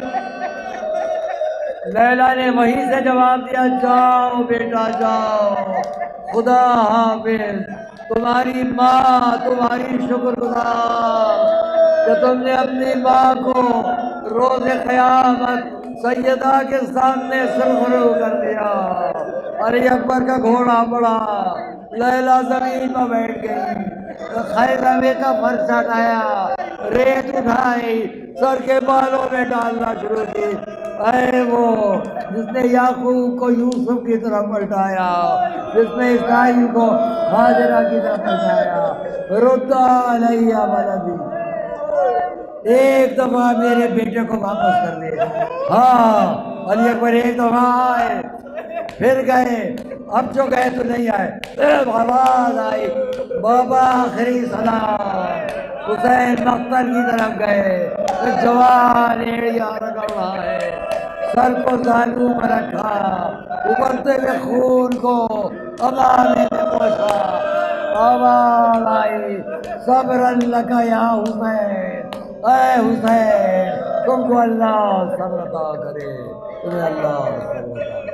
لیلا نے وہیں سے جواب دیا جاؤ بیٹا جاؤ، خدا حافظ. تمہاری ماں تمہاری شکر گزار کہ تم نے اپنی ماں کو روز قیامت سیدہ کے سامنے سرخرو کر دیا. علی اکبر کا گھوڑا پڑا، لیلا زمین پر بیٹھ گئی، خیمے کا فرش ہٹایا، ریت اٹھائی، سر کے بالوں میں ڈالنا شروع کی. اے وہ جس نے یعقوب کو یوسف کی طرف پلٹایا، جس نے اسرائیل کو ہاجرہ کی طرف پلٹایا. رد علیہ ولدی، ایک دفعہ میرے بیٹے کو واپس کر دے. ہاں علی اکبر ایک دفعہ آئے، پھر گئے. اب جو گئے تو نہیں آئے، پھر آواز آئی بابا آخری سلام. حسین مقتل کی طرف گئے. ایک جوان ایڑیاں رگڑ رہا ہے، سر کو زانو پر رکھا، ابلتے ہوئے خون کو امامے میں پوچھا. آواز آئی صبرن لکا یا حسین، اے حسین تم کو اللہ صبر عطا کرے، تمہیں اللہ صبر عطا کرے.